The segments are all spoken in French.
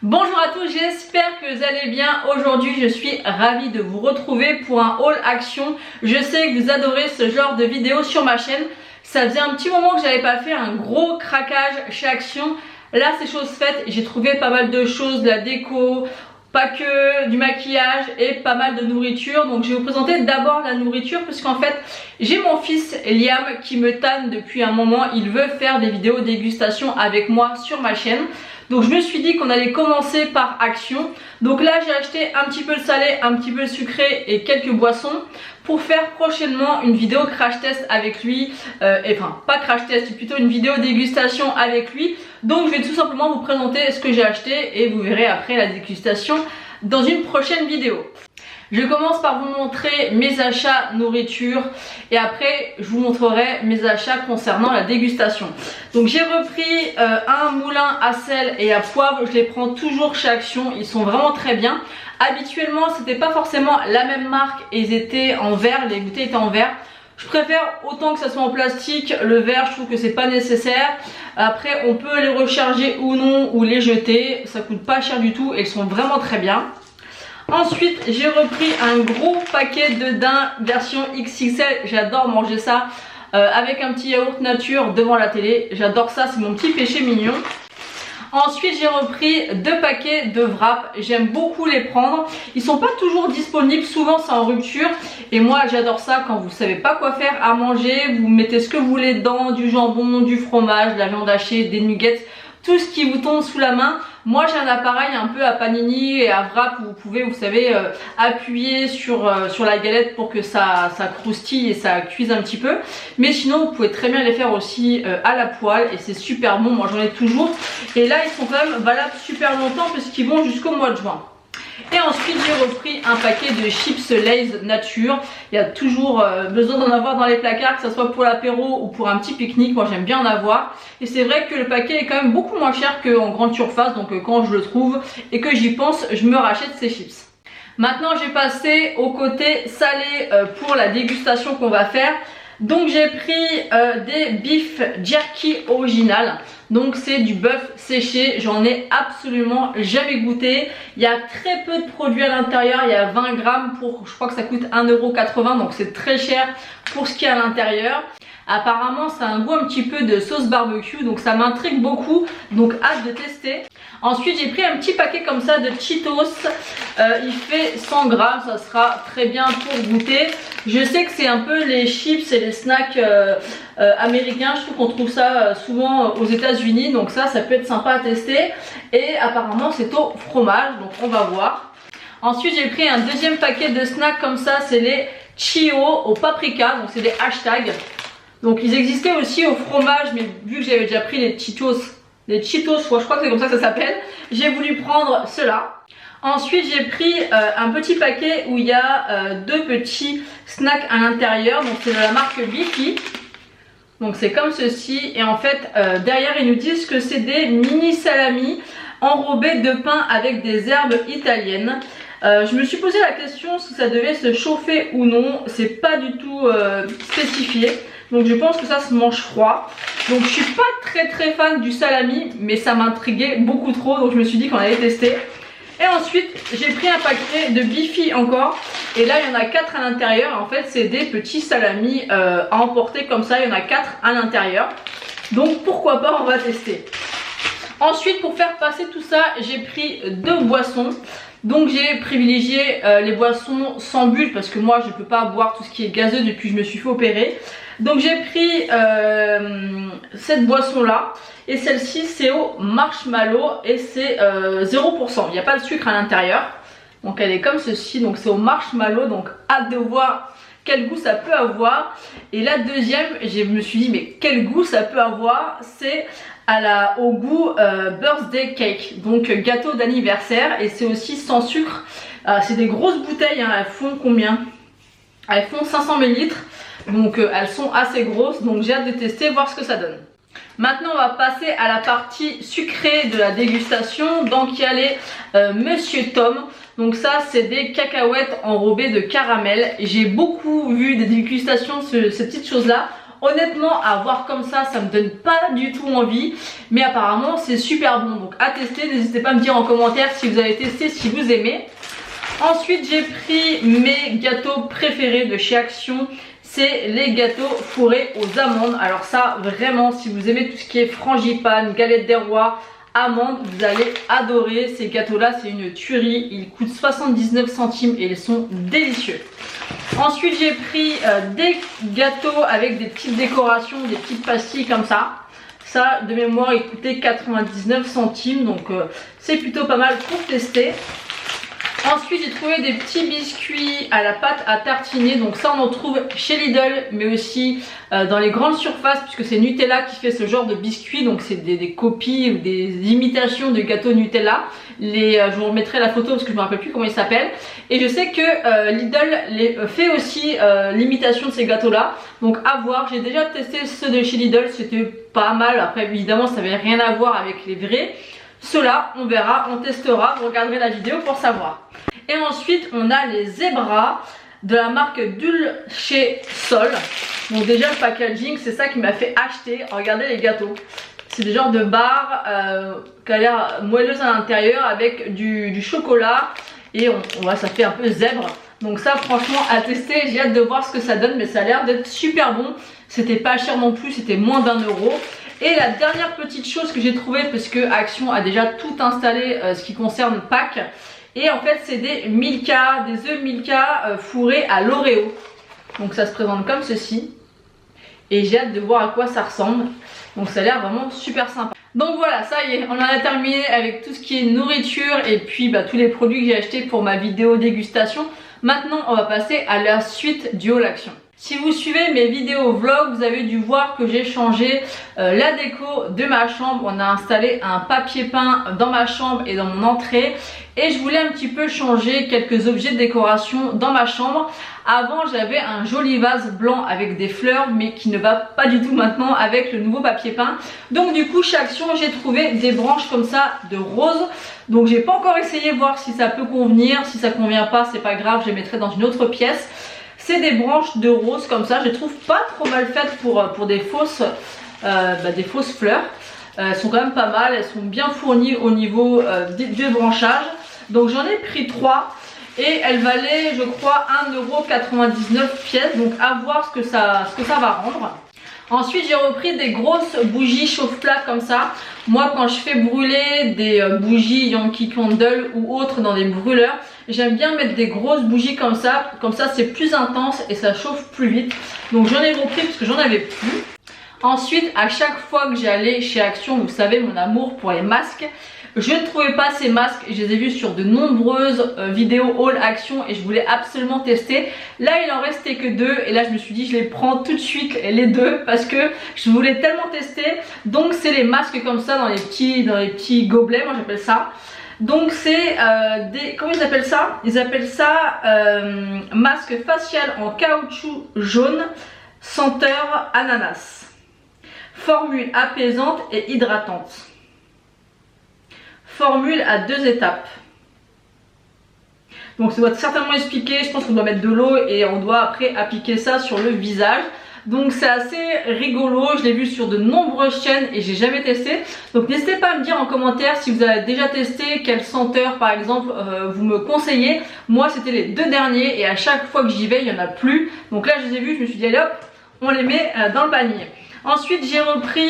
Bonjour à tous, j'espère que vous allez bien. Aujourd'hui je suis ravie de vous retrouver pour un haul action. Je sais que vous adorez ce genre de vidéos sur ma chaîne. Ça faisait un petit moment que j'avais pas fait un gros craquage chez Action. Là c'est chose faite, j'ai trouvé pas mal de choses, de la déco, pas que du maquillage et pas mal de nourriture. Donc je vais vous présenter d'abord la nourriture puisqu'en fait j'ai mon fils Liam qui me tanne depuis un moment. Il veut faire des vidéos dégustation avec moi sur ma chaîne. Donc je me suis dit qu'on allait commencer par Action. Donc là j'ai acheté un petit peu le salé, un petit peu le sucré et quelques boissons pour faire prochainement une vidéo crash test avec lui. Enfin pas crash test, c'est plutôt une vidéo dégustation avec lui. Donc je vais tout simplement vous présenter ce que j'ai acheté et vous verrez après la dégustation dans une prochaine vidéo. Je commence par vous montrer mes achats nourriture et après je vous montrerai mes achats concernant la dégustation. Donc j'ai repris un moulin à sel et à poivre, je les prends toujours chez Action, ils sont vraiment très bien. Habituellement c'était pas forcément la même marque et ils étaient en verre, les bouteilles étaient en verre. Je préfère autant que ça soit en plastique, le verre je trouve que c'est pas nécessaire. Après on peut les recharger ou non ou les jeter, ça coûte pas cher du tout et ils sont vraiment très bien. Ensuite j'ai repris un gros paquet de daim version XXL, j'adore manger ça avec un petit yaourt nature devant la télé, j'adore ça, c'est mon petit péché mignon. Ensuite j'ai repris 2 paquets de wrap, j'aime beaucoup les prendre, ils sont pas toujours disponibles, souvent c'est en rupture et moi j'adore ça quand vous savez pas quoi faire à manger, vous mettez ce que vous voulez dedans, du jambon, du fromage, de la viande hachée, des nuggets, tout ce qui vous tombe sous la main. Moi j'ai un appareil un peu à panini et à wrap où vous pouvez, vous savez, appuyer sur la galette pour que ça croustille et ça cuise un petit peu. Mais sinon vous pouvez très bien les faire aussi à la poêle et c'est super bon, moi j'en ai toujours. Et là ils sont quand même valables super longtemps puisqu'ils vont jusqu'au mois de juin. Et ensuite j'ai repris un paquet de chips Lay's nature. Il y a toujours besoin d'en avoir dans les placards, que ce soit pour l'apéro ou pour un petit pique-nique. Moi j'aime bien en avoir. Et c'est vrai que le paquet est quand même beaucoup moins cher qu'en grande surface. Donc quand je le trouve et que j'y pense, je me rachète ces chips. Maintenant j'ai passé au côté salé pour la dégustation qu'on va faire. Donc j'ai pris des beef jerky original. Donc c'est du bœuf séché, j'en ai absolument jamais goûté. Il y a très peu de produits à l'intérieur, il y a 20 grammes pour, je crois que ça coûte 1,80 €, donc c'est très cher pour ce qu'il y a à l'intérieur. Apparemment ça a un goût un petit peu de sauce barbecue, donc ça m'intrigue beaucoup, donc hâte de tester. Ensuite j'ai pris un petit paquet comme ça de Cheetos, il fait 100 grammes, ça sera très bien pour goûter. Je sais que c'est un peu les chips et les snacks américains, je trouve qu'on trouve ça souvent aux États-Unis, donc ça peut être sympa à tester. Et apparemment c'est au fromage, donc on va voir. Ensuite j'ai pris un deuxième paquet de snacks comme ça, c'est les Cheetos au paprika, donc c'est des hashtags. Donc ils existaient aussi au fromage, mais vu que j'avais déjà pris les Cheetos, je crois que c'est comme ça que ça s'appelle, j'ai voulu prendre cela. Ensuite j'ai pris un petit paquet où il y a 2 petits snacks à l'intérieur, donc c'est de la marque Bifi. Donc c'est comme ceci et en fait derrière ils nous disent que c'est des mini salamis enrobés de pain avec des herbes italiennes. Je me suis posé la question si ça devait se chauffer ou non, c'est pas du tout spécifié. Donc je pense que ça se mange froid. Donc je suis pas très fan du salami, mais ça m'intriguait beaucoup trop, donc je me suis dit qu'on allait tester. Et ensuite j'ai pris un paquet de Bifi encore. Et là il y en a 4 à l'intérieur. En fait c'est des petits salamis à emporter comme ça. Il y en a 4 à l'intérieur. Donc pourquoi pas, on va tester. Ensuite pour faire passer tout ça j'ai pris 2 boissons. Donc j'ai privilégié les boissons sans bulles parce que moi je ne peux pas boire tout ce qui est gazeux depuis que je me suis fait opérer. Donc j'ai pris cette boisson là et celle-ci c'est au marshmallow et c'est 0%, il n'y a pas de sucre à l'intérieur. Donc elle est comme ceci, donc c'est au marshmallow, donc hâte de voir quel goût ça peut avoir. Et la deuxième, je me suis dit mais quel goût ça peut avoir, c'est au goût birthday cake, donc gâteau d'anniversaire, et c'est aussi sans sucre. C'est des grosses bouteilles, hein. Elles font combien? Elles font 500 ml. Donc elles sont assez grosses, donc j'ai hâte de tester, voir ce que ça donne. Maintenant on va passer à la partie sucrée de la dégustation. Donc il y a les Monsieur Tom. Donc ça c'est des cacahuètes enrobées de caramel. J'ai beaucoup vu des dégustations de ces petites choses là. Honnêtement, à voir comme ça me donne pas du tout envie, mais apparemment c'est super bon. Donc à tester, n'hésitez pas à me dire en commentaire si vous avez testé, si vous aimez. Ensuite j'ai pris mes gâteaux préférés de chez Action. C'est les gâteaux fourrés aux amandes. Alors ça vraiment, si vous aimez tout ce qui est frangipane, galette des rois, amandes, vous allez adorer ces gâteaux là. C'est une tuerie, ils coûtent 79 centimes et ils sont délicieux. Ensuite j'ai pris des gâteaux avec des petites décorations, des petites pastilles comme ça. Ça de mémoire il coûtait 99 centimes, donc c'est plutôt pas mal pour tester. Ensuite j'ai trouvé des petits biscuits à la pâte à tartiner, donc ça on en trouve chez Lidl mais aussi dans les grandes surfaces, puisque c'est Nutella qui fait ce genre de biscuits, donc c'est des copies ou des imitations de gâteaux Nutella. Je vous remettrai la photo parce que je me rappelle plus comment ils s'appellent. Et je sais que Lidl fait aussi l'imitation de ces gâteaux là, donc à voir. J'ai déjà testé ceux de chez Lidl, c'était pas mal. Après évidemment ça n'avait rien à voir avec les vrais. Ceux-là, on verra, on testera, vous regarderez la vidéo pour savoir. Et ensuite, on a les zebras de la marque Dulce Sol. Donc déjà, le packaging, c'est ça qui m'a fait acheter. Regardez les gâteaux. C'est des genres de barres qui a l'air moelleuse à l'intérieur avec du chocolat. Et ça fait un peu zèbre. Donc ça, franchement, à tester, j'ai hâte de voir ce que ça donne. Mais ça a l'air d'être super bon. C'était pas cher non plus, c'était moins d'1 €. Et la dernière petite chose que j'ai trouvé, parce que Action a déjà tout installé ce qui concerne Pâques, et en fait c'est des Milka, des œufs Milka fourrés à l'Oreo. Donc ça se présente comme ceci, et j'ai hâte de voir à quoi ça ressemble. Donc ça a l'air vraiment super sympa. Donc voilà, ça y est, on en a terminé avec tout ce qui est nourriture et puis tous les produits que j'ai achetés pour ma vidéo dégustation. Maintenant on va passer à la suite du haul Action. Si vous suivez mes vidéos vlog, vous avez dû voir que j'ai changé la déco de ma chambre. On a installé un papier peint dans ma chambre et dans mon entrée. Et je voulais un petit peu changer quelques objets de décoration dans ma chambre. Avant, j'avais un joli vase blanc avec des fleurs, mais qui ne va pas du tout maintenant avec le nouveau papier peint. Donc du coup, chez Action, j'ai trouvé des branches comme ça de rose. Donc j'ai pas encore essayé voir si ça peut convenir. Si ça convient pas, c'est pas grave, je les mettrai dans une autre pièce. C'est des branches de rose comme ça, je les trouve pas trop mal faites pour des fausses fleurs. Elles sont quand même pas mal, elles sont bien fournies au niveau du branchage. Donc j'en ai pris 3 et elles valaient je crois 1,99 € pièce, donc à voir ce que ça va rendre. Ensuite j'ai repris des grosses bougies chauffe-plat comme ça. Moi quand je fais brûler des bougies Yankee Candle ou autres dans des brûleurs, j'aime bien mettre des grosses bougies comme ça c'est plus intense et ça chauffe plus vite. Donc j'en ai repris parce que j'en avais plus. Ensuite à chaque fois que j'allais chez Action, vous savez mon amour pour les masques, je ne trouvais pas ces masques et je les ai vus sur de nombreuses vidéos haul Action et je voulais absolument tester. Là il en restait que 2 et là je me suis dit je les prends tout de suite les 2 parce que je voulais tellement tester. Donc c'est les masques comme ça dans les petits gobelets, moi j'appelle ça. Donc c'est comment ils appellent ça? Ils appellent ça masque facial en caoutchouc jaune, senteur ananas. Formule apaisante et hydratante. Formule à 2 étapes. Donc ça doit certainement expliquer, je pense qu'on doit mettre de l'eau et on doit après appliquer ça sur le visage. Donc c'est assez rigolo, je l'ai vu sur de nombreuses chaînes et j'ai jamais testé. Donc n'hésitez pas à me dire en commentaire si vous avez déjà testé, quelle senteur par exemple vous me conseillez. Moi c'était les 2 derniers et à chaque fois que j'y vais il n'y en a plus. Donc là je les ai vus, je me suis dit allez hop, on les met dans le panier. Ensuite j'ai repris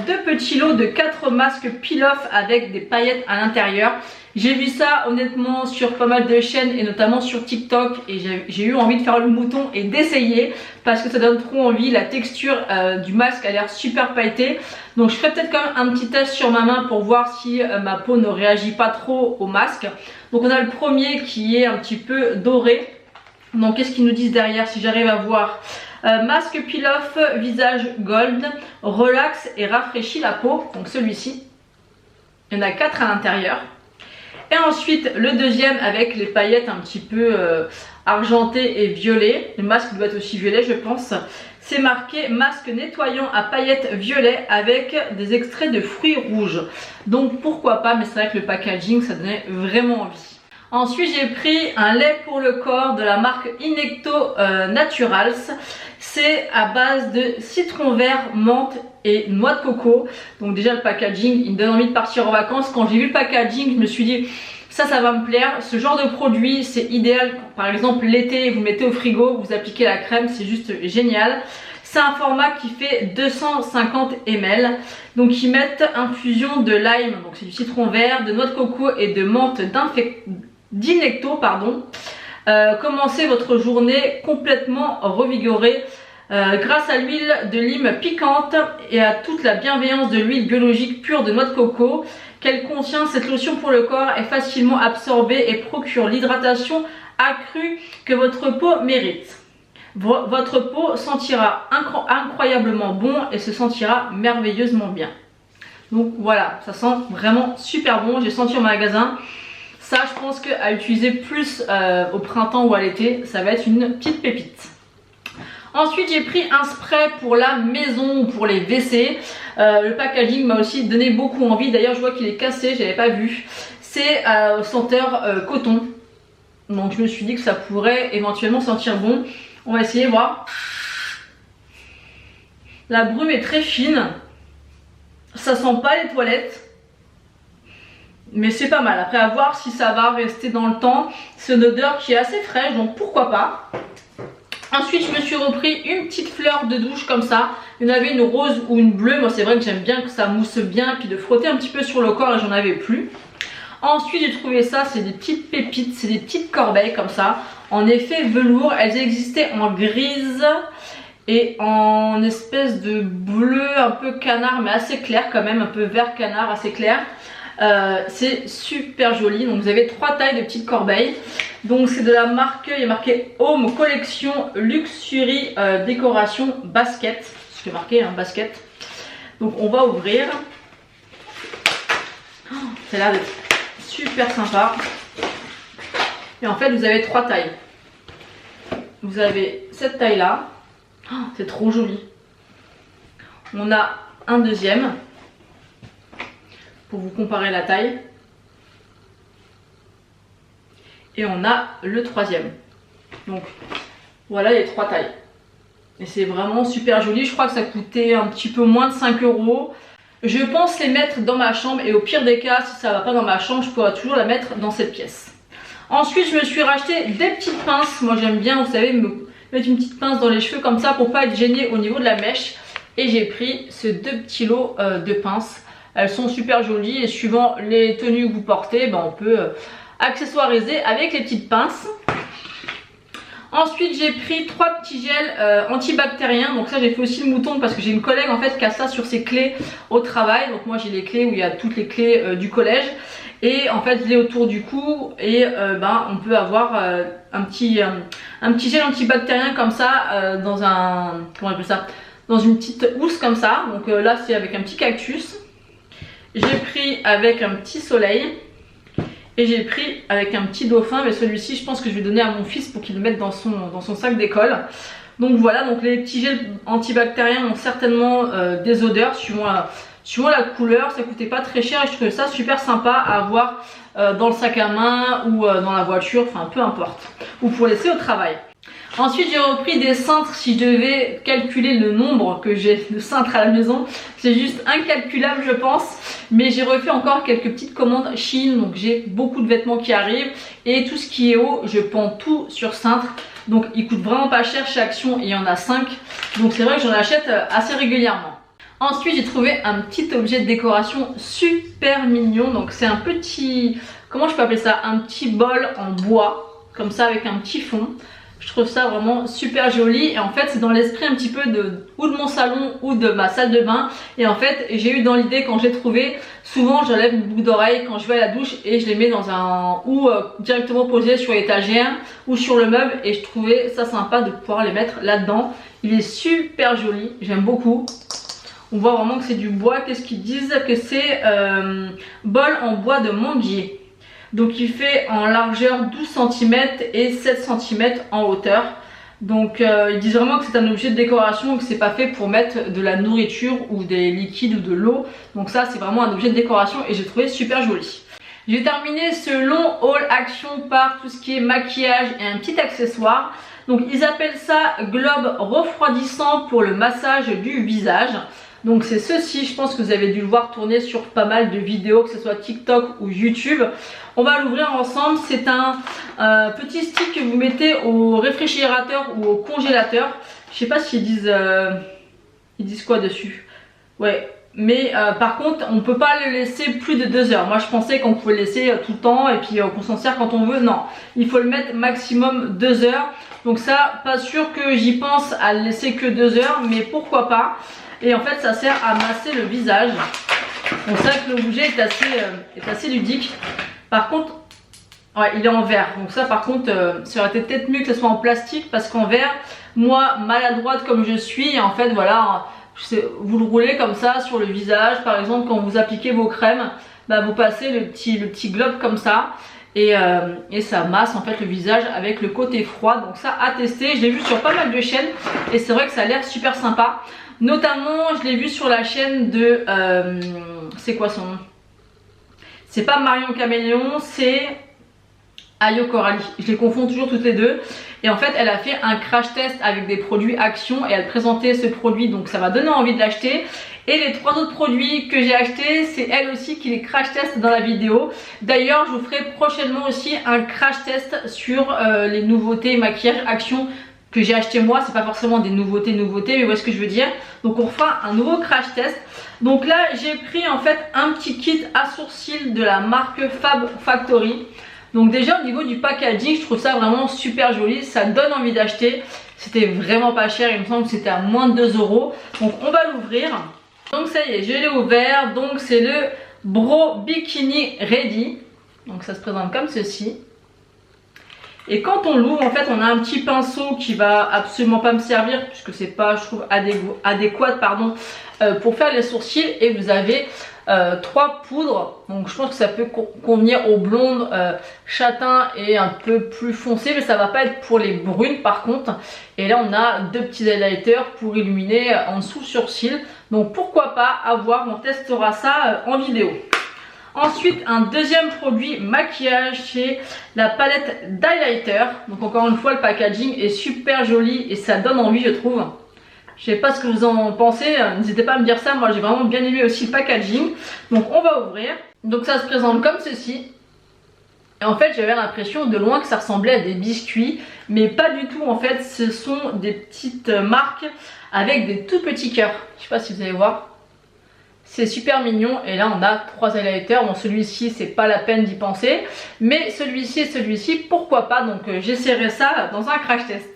2 petits lots de 4 masques peel-off avec des paillettes à l'intérieur. J'ai vu ça honnêtement sur pas mal de chaînes et notamment sur TikTok et j'ai eu envie de faire le mouton et d'essayer parce que ça donne trop envie. La texture du masque a l'air super pailletée. Donc je ferai peut-être quand même un petit test sur ma main pour voir si ma peau ne réagit pas trop au masque. Donc on a le premier qui est un petit peu doré. Donc qu'est-ce qu'ils nous disent derrière si j'arrive à voir? Masque peel-off visage gold, relaxe et rafraîchit la peau. Donc celui-ci, il y en a 4 à l'intérieur. Et ensuite le deuxième avec les paillettes un petit peu argentées et violet. Le masque doit être aussi violet je pense. C'est marqué masque nettoyant à paillettes violet avec des extraits de fruits rouges. Donc pourquoi pas, mais c'est vrai que le packaging ça donnait vraiment envie. Ensuite j'ai pris un lait pour le corps de la marque Inecto Naturals. C'est à base de citron vert, menthe et noix de coco. Donc déjà le packaging il me donne envie de partir en vacances. Quand j'ai vu le packaging je me suis dit ça va me plaire. Ce genre de produit c'est idéal. Par exemple l'été vous mettez au frigo, vous appliquez la crème, c'est juste génial. C'est un format qui fait 250 ml. Donc ils mettent infusion de lime, donc c'est du citron vert, de noix de coco et de menthe d'Inecto. Commencez votre journée complètement revigorée grâce à l'huile de lime piquante et à toute la bienveillance de l'huile biologique pure de noix de coco qu'elle contient. Cette lotion pour le corps est facilement absorbée et procure l'hydratation accrue que votre peau mérite. Votre peau sentira incroyablement bon et se sentira merveilleusement bien. Donc voilà, ça sent vraiment super bon. J'ai senti au magasin. Ça je pense qu'à utiliser plus au printemps ou à l'été, ça va être une petite pépite. Ensuite j'ai pris un spray pour la maison ou pour les WC. Le packaging m'a aussi donné beaucoup envie. D'ailleurs je vois qu'il est cassé, je n'avais pas vu. C'est senteur coton. Donc je me suis dit que ça pourrait éventuellement sentir bon. On va essayer voir. La brume est très fine. Ça sent pas les toilettes. Mais c'est pas mal. Après à voir si ça va rester dans le temps. C'est une odeur qui est assez fraîche, donc pourquoi pas. Ensuite je me suis repris une petite fleur de douche comme ça. Il y en avait une rose ou une bleue. Moi c'est vrai que j'aime bien que ça mousse bien. Puis de frotter un petit peu sur le corps et j'en avais plus. Ensuite j'ai trouvé ça, c'est des petites pépites. C'est des petites corbeilles comme ça. En effet velours. Elles existaient en grise et en espèce de bleu un peu canard mais assez clair quand même. Un peu vert canard assez clair. C'est super joli. Donc vous avez 3 tailles de petites corbeilles. Donc c'est de la marque, il y a marqué Home Collection Luxury Décoration Basket. C'est ce qui est marqué hein, basket. Donc on va ouvrir. Oh, ça a l'air d'être super sympa. Et en fait vous avez 3 tailles. Vous avez cette taille là. Oh, c'est trop joli. On a un deuxième. Pour vous comparer la taille. Et on a le troisième. Donc voilà les 3 tailles. Et c'est vraiment super joli. Je crois que ça coûtait un petit peu moins de 5 €. Je pense les mettre dans ma chambre. Et au pire des cas, si ça va pas dans ma chambre, je pourrais toujours la mettre dans cette pièce. Ensuite, je me suis racheté des petites pinces. Moi j'aime bien, vous savez, me mettre une petite pince dans les cheveux comme ça pour pas être gênée au niveau de la mèche. Et j'ai pris ce 2 petits lots de pinces. Elles sont super jolies et suivant les tenues que vous portez, ben on peut accessoiriser avec les petites pinces. Ensuite j'ai pris 3 petits gels antibactériens. Donc ça j'ai fait aussi le mouton parce que j'ai une collègue en fait qui a ça sur ses clés au travail. Donc moi j'ai les clés où il y a toutes les clés du collège. Et en fait je l'ai autour du cou et ben, on peut avoir un petit gel antibactérien comme ça dans un, comment on appelle ça, dans une petite housse comme ça. Donc là c'est avec un petit cactus. J'ai pris avec un petit soleil et j'ai pris avec un petit dauphin, mais celui-ci je pense que je vais donner à mon fils pour qu'il le mette dans son sac d'école. Donc voilà, donc les petits gels antibactériens ont certainement des odeurs suivant la couleur. Ça coûtait pas très cher et je trouvais ça super sympa à avoir dans le sac à main ou dans la voiture, enfin peu importe, ou pour laisser au travail. Ensuite j'ai repris des cintres. Si je devais calculer le nombre que j'ai de cintres à la maison, c'est juste incalculable je pense. Mais j'ai refait encore quelques petites commandes Shein. Donc j'ai beaucoup de vêtements qui arrivent. Et tout ce qui est haut, je pends tout sur cintre. Donc il coûte vraiment pas cher chez Action et il y en a 5. Donc c'est vrai que j'en achète assez régulièrement. Ensuite j'ai trouvé un petit objet de décoration super mignon. Donc c'est un petit, comment je peux appeler ça, un petit bol en bois. Comme ça avec un petit fond. Je trouve ça vraiment super joli et en fait c'est dans l'esprit un petit peu de mon salon ou de ma salle de bain. Et en fait j'ai eu dans l'idée quand j'ai trouvé, souvent j'enlève une boucle d'oreille quand je vais à la douche et je les mets dans un, ou directement posé sur l'étagère ou sur le meuble, et je trouvais ça sympa de pouvoir les mettre là-dedans. Il est super joli, j'aime beaucoup. On voit vraiment que c'est du bois. Qu'est-ce qu'ils disent? Que c'est bol en bois de manguier. Donc il fait en largeur 12 cm et 7 cm en hauteur. Donc ils disent vraiment que c'est un objet de décoration, que c'est pas fait pour mettre de la nourriture ou des liquides ou de l'eau. Donc ça c'est vraiment un objet de décoration et j'ai trouvé super joli. Je vais terminer ce long haul action par tout ce qui est maquillage et un petit accessoire. Donc ils appellent ça globe refroidissant pour le massage du visage. Donc c'est ceci, je pense que vous avez dû le voir tourner sur pas mal de vidéos, que ce soit TikTok ou YouTube. On va l'ouvrir ensemble. C'est un petit stick que vous mettez au réfrigérateur ou au congélateur. Je sais pas s'ils disent quoi dessus. Ouais, mais par contre on peut pas le laisser plus de 2 heures. Moi je pensais qu'on pouvait le laisser tout le temps et puis qu'on s'en sert quand on veut. Non, il faut le mettre maximum 2 heures. Donc ça, pas sûr que j'y pense à le laisser que 2 heures, mais pourquoi pas. Et en fait ça sert à masser le visage. On sait que l'objet est assez ludique. Par contre, ouais, il est en verre. Donc ça par contre, ça aurait été peut-être mieux que ce soit en plastique, parce qu'en verre, moi maladroite comme je suis, en fait voilà, vous le roulez comme ça sur le visage. Par exemple quand vous appliquez vos crèmes, bah, vous passez le petit globe comme ça. Et ça masse en fait le visage avec le côté froid. Donc ça à tester, je l'ai vu sur pas mal de chaînes et c'est vrai que ça a l'air super sympa. Notamment je l'ai vu sur la chaîne de c'est quoi son nom? C'est pas Marion Caméléon, c'est Ayo Coralie. Je les confonds toujours toutes les deux. Et en fait elle a fait un crash test avec des produits Action et elle présentait ce produit, donc ça m'a donné envie de l'acheter. Et les 3 autres produits que j'ai achetés, c'est elle aussi qui les crash test dans la vidéo. D'ailleurs je vous ferai prochainement aussi un crash test sur les nouveautés maquillage Action que j'ai acheté moi. C'est pas forcément des nouveautés, mais vous voyez ce que je veux dire. Donc on fera un nouveau crash test. Donc là j'ai pris en fait un petit kit à sourcils de la marque Fab Factory. Donc déjà au niveau du packaging, je trouve ça vraiment super joli, ça donne envie d'acheter. C'était vraiment pas cher, il me semble que c'était à moins de 2 €. Donc on va l'ouvrir. Donc ça y est, je l'ai ouvert. Donc c'est le Brow Bikini Ready. Donc ça se présente comme ceci. Et quand on l'ouvre, en fait on a un petit pinceau qui va absolument pas me servir, puisque c'est pas, je trouve, adéquat pour faire les sourcils. Et vous avez 3 poudres, donc je pense que ça peut convenir aux blondes, châtains et un peu plus foncés, mais ça va pas être pour les brunes par contre. Et là on a 2 petits highlighters pour illuminer en dessous le sourcil, donc pourquoi pas, à voir, on testera ça en vidéo. Ensuite un deuxième produit maquillage, c'est la palette d'highlighter. Donc encore une fois le packaging est super joli et ça donne envie, je trouve. Je sais pas ce que vous en pensez, n'hésitez pas à me dire ça. Moi j'ai vraiment bien aimé aussi le packaging. Donc on va ouvrir. Donc ça se présente comme ceci. Et en fait j'avais l'impression de loin que ça ressemblait à des biscuits, mais pas du tout. En fait ce sont des petites marques avec des tout petits cœurs. Je sais pas si vous allez voir. C'est super mignon. Et là on a 3 highlighters. Bon celui-ci c'est pas la peine d'y penser, mais celui-ci et celui-ci pourquoi pas. Donc j'essaierai ça dans un crash test.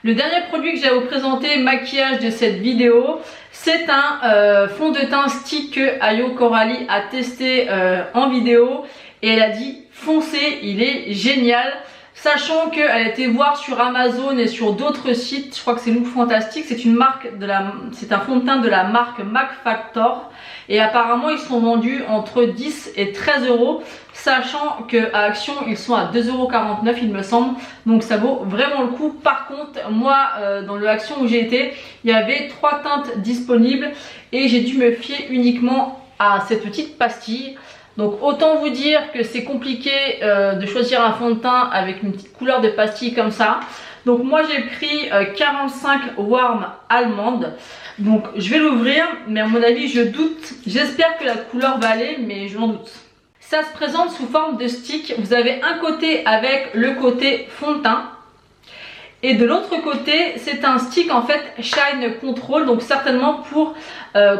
Le dernier produit que j'ai à vous présenter, maquillage de cette vidéo, c'est un fond de teint stick que Ayo Coralie a testé en vidéo. Et elle a dit foncez, il est génial. Sachant qu'elle a été voir sur Amazon et sur d'autres sites, je crois que c'est Look Fantastic, c'est un fond de teint de la marque Mac Factor. Et apparemment ils sont vendus entre 10 et 13 €, sachant qu'à Action ils sont à 2,49 € il me semble. Donc ça vaut vraiment le coup. Par contre moi dans le Action où j'ai été, il y avait 3 teintes disponibles et j'ai dû me fier uniquement à cette petite pastille. Donc autant vous dire que c'est compliqué de choisir un fond de teint avec une petite couleur de pastille comme ça. Donc moi j'ai pris 45 Warm Almond. Donc je vais l'ouvrir, mais à mon avis je doute. J'espère que la couleur va aller, mais je m'en doute. Ça se présente sous forme de stick. Vous avez un côté avec le côté fond de teint. Et de l'autre côté, c'est un stick en fait Shine Control, donc certainement pour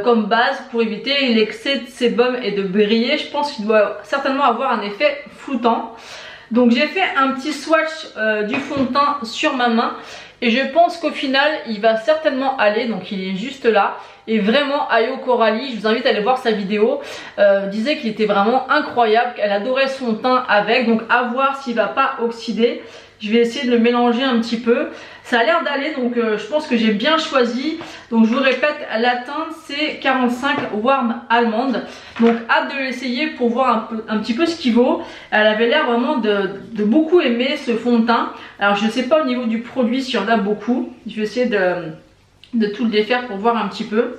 comme base pour éviter l'excès de sébum et de briller. Je pense qu'il doit certainement avoir un effet floutant. Donc j'ai fait un petit swatch du fond de teint sur ma main et je pense qu'au final il va certainement aller. Donc il est juste là. Et vraiment Ayo Coralie, je vous invite à aller voir sa vidéo, disait qu'il était vraiment incroyable, qu'elle adorait son teint avec. Donc à voir s'il va pas oxyder. Je vais essayer de le mélanger un petit peu. Ça a l'air d'aller, donc je pense que j'ai bien choisi. Donc je vous répète, la teinte c'est 45 Warm Almond. Donc hâte de l'essayer pour voir un petit peu ce qu'il vaut. Elle avait l'air vraiment de beaucoup aimer ce fond de teint. Alors je ne sais pas au niveau du produit s'il y en a beaucoup. Je vais essayer de tout le défaire pour voir un petit peu.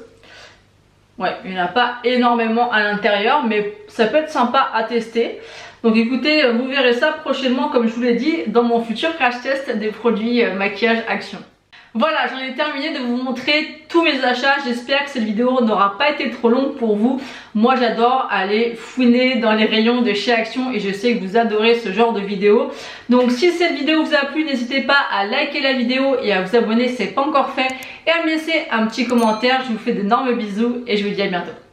Ouais, il n'y en a pas énormément à l'intérieur, mais ça peut être sympa à tester. Donc écoutez, vous verrez ça prochainement, comme je vous l'ai dit, dans mon futur crash test des produits maquillage Action. Voilà, j'en ai terminé de vous montrer tous mes achats. J'espère que cette vidéo n'aura pas été trop longue pour vous. Moi, j'adore aller fouiner dans les rayons de chez Action et je sais que vous adorez ce genre de vidéo. Donc si cette vidéo vous a plu, n'hésitez pas à liker la vidéo et à vous abonner si ce n'est pas encore fait. Et à me laisser un petit commentaire. Je vous fais d'énormes bisous et je vous dis à bientôt.